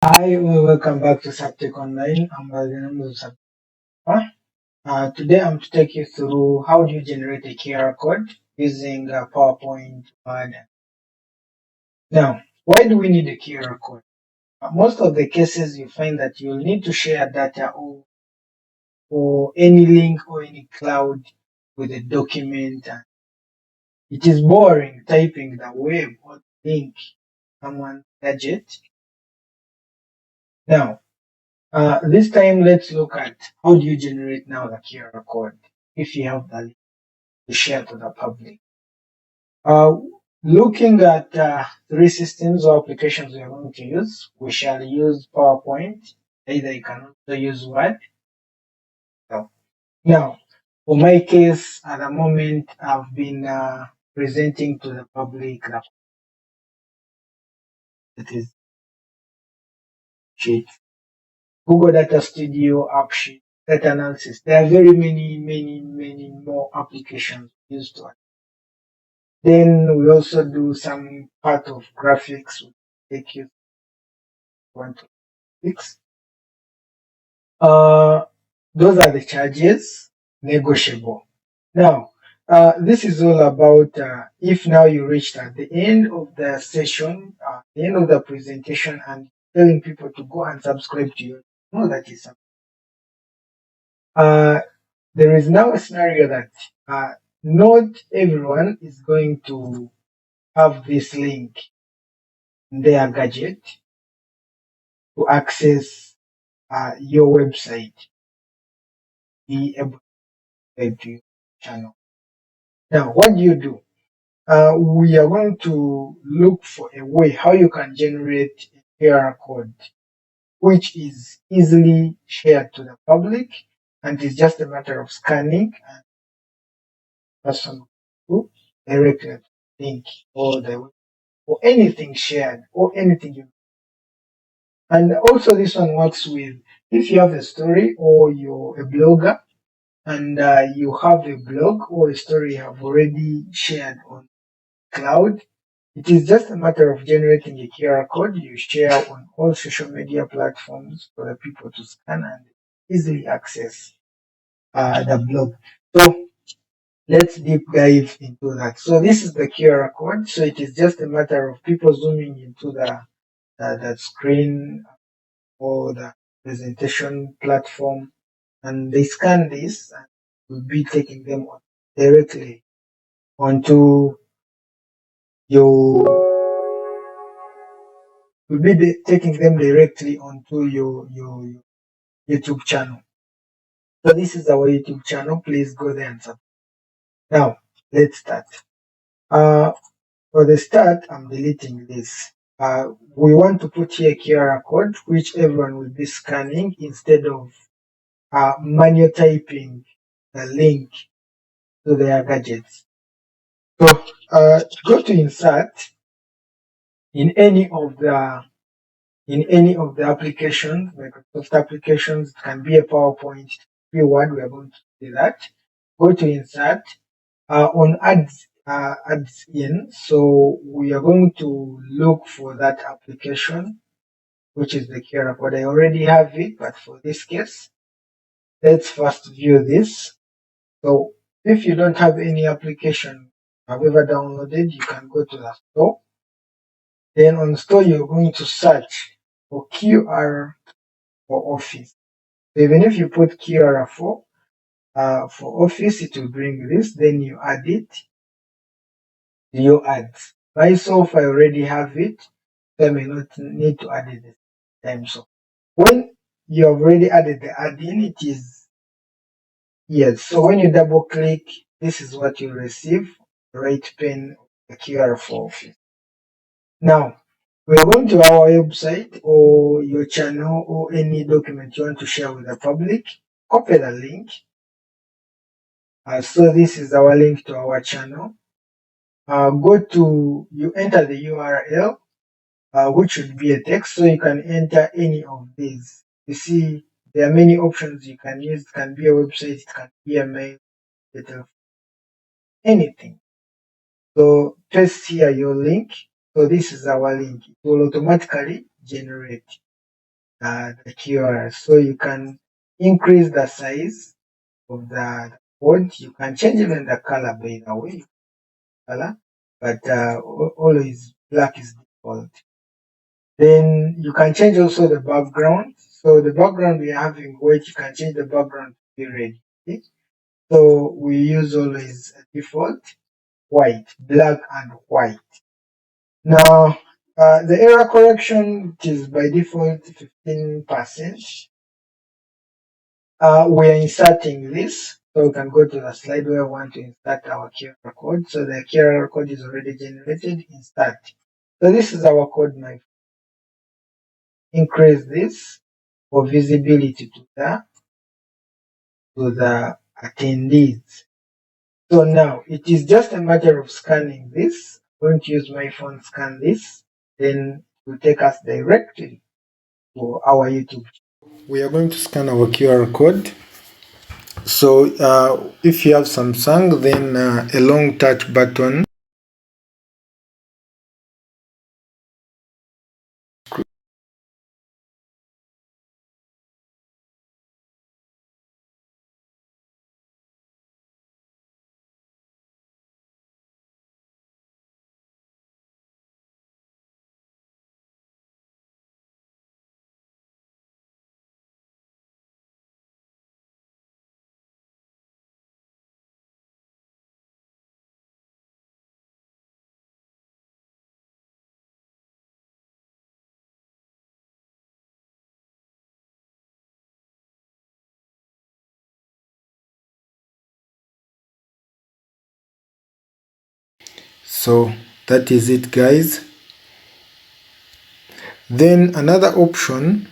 Hi, welcome back to Subject Online. I'm by the name of Sabta. Today I'm to take you through how do you generate a QR code using PowerPoint. Now, why do we need a QR code? Most of the cases you find that you'll need to share data or any link or any cloud with a document. And it is boring typing the web or link someone's gadget. Now, this time, let's look at how do you generate now the QR code if you have the link to share to the public. Uh, Looking at three systems or applications we are going to use, we shall use PowerPoint. Either you can also use Word. So, now, for my case, at the moment, I've been presenting to the public that is sheet. Google Data Studio, AppSheet, data analysis. There are very many more applications used to it. Then we also do some part of graphics. We take you one to six. Uh, those are the charges, negotiable. Now, this is all about if now you reached at the end of the session, the end of the presentation, and telling people to go and subscribe to you. No, that is uh, there is now a scenario that not everyone is going to have this link in their gadget to access your website, be able to subscribe to your channel. Now, what do you do? We are going to look for a way how you can generate a QR code which is easily shared to the public, and it's just a matter of scanning and person to directly link or the or anything shared or anything you. And also this one works with if you have a story or you're a blogger and you have a blog or a story you have already shared on cloud, it is just a matter of generating a QR code you share on all social media platforms for the people to scan and easily access the blog. So let's deep dive into that. So this is the QR code. So it is just a matter of people zooming into the screen or the presentation platform, and they scan this and will be taking them directly onto your taking them directly onto your YouTube channel. So this is our YouTube channel. Please go there and subscribe. Now let's start. Uh, for the start, I'm deleting this. We want to put here QR code, which everyone will be scanning instead of manual typing the link to their gadgets. So go to insert in any of the applications, Microsoft applications. It can be a PowerPoint, it can be Word. We are going to do that. Go to insert on ads in. So we are going to look for that application, which is the QR code. I already have it, but for this case, let's first view this. So if you don't have any application have ever downloaded, you can go to the store. Then on store, you're going to search for QR for Office. So even if you put QR for Office, it will bring this. Then you add it to your ads. Myself, I already have it. So I may not need to add it this time. So when you have already added the add in, it is yes. So when you double click, this is what you receive. Right pane, the QR for Office. Now, we are going to our website or your channel or any document you want to share with the public. Copy the link. So this is our link to our channel. You enter the URL, which should be a text, so you can enter any of these. You see, there are many options you can use. It can be a website, it can be a mail, anything. So paste here your link. So this is our link. It will automatically generate. the QR. So you can increase the size of the code. You can change even the color, by the way, color, but always black is default. Then you can change also the background. So the background we are having white, you can change the background to be red. Okay? So we use always a default white, black and white. Now the error correction, which is by default 15%. We are inserting this. So we can go to the slide where we want to insert our QR code. So the QR code is already generated, insert. So this is our code, my increase this for visibility to the attendees. So now it is just a matter of scanning this. I'm going to use my phone, scan this, then it will take us directly to our YouTube. We are going to scan our QR code. So if you have Samsung, then a long touch button. So that is it, guys. Then another option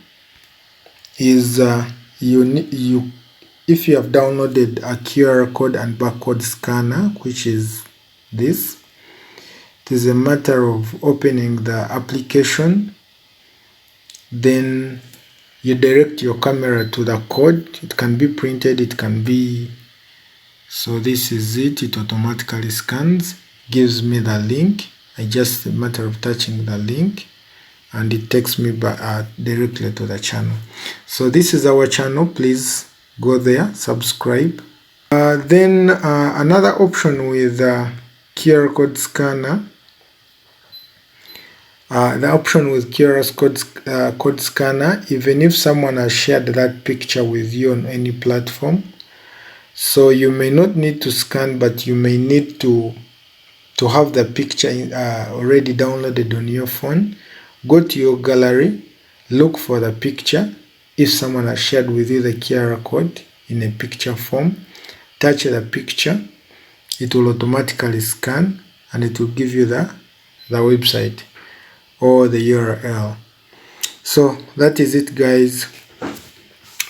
is if you have downloaded a QR code and barcode scanner, which is this, it is a matter of opening the application, then you direct your camera to the code. It can be printed, it can be, so this is it. It automatically scans, gives me the link. I just a matter of touching the link and it takes me back directly to the channel. So this is our channel. Please go there, subscribe. Then another option with QR code scanner, the option with QR code scanner, even if someone has shared that picture with you on any platform, so you may not need to scan, but you may need to have the picture already downloaded on your phone. Go to your gallery, look for the picture. If someone has shared with you the QR code in a picture form, touch the picture, it will automatically scan and it will give you the website or the URL. So that is it, guys.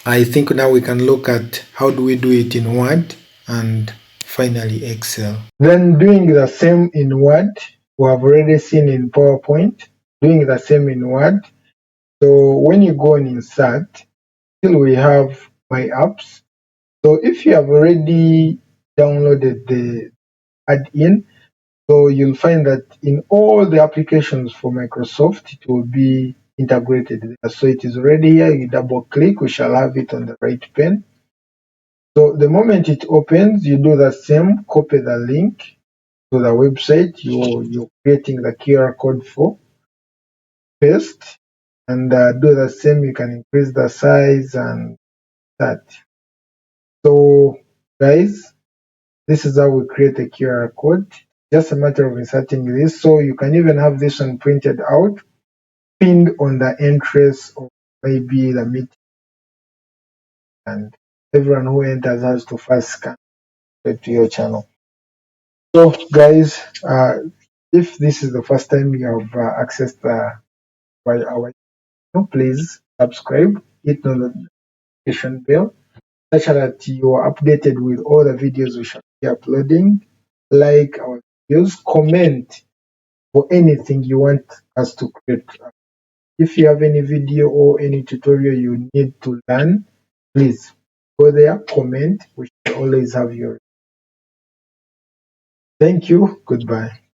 I think now we can look at how do we do it in Word and finally Excel. Then doing the same in Word, we have already seen in PowerPoint, doing the same in Word. So when you go and insert, still we have my apps. So if you have already downloaded the add-in, so you'll find that in all the applications for Microsoft, it will be integrated there. So it is already here. You double click, we shall have it on the right pane. So the moment it opens, you do the same, copy the link to the website you're creating the QR code for, paste, and do the same. You can increase the size and that. So guys, this is how we create a QR code. Just a matter of inserting this. So you can even have this one printed out, pinned on the entrance of maybe the meeting, and everyone who enters has to first scan to your channel. So guys, if this is the first time you have accessed our channel, please subscribe, hit the notification bell, such that you are updated with all the videos we shall be uploading. Like our videos, comment for anything you want us to create. If you have any video or any tutorial you need to learn, please go there, comment. We shall always have your. Thank you. Goodbye.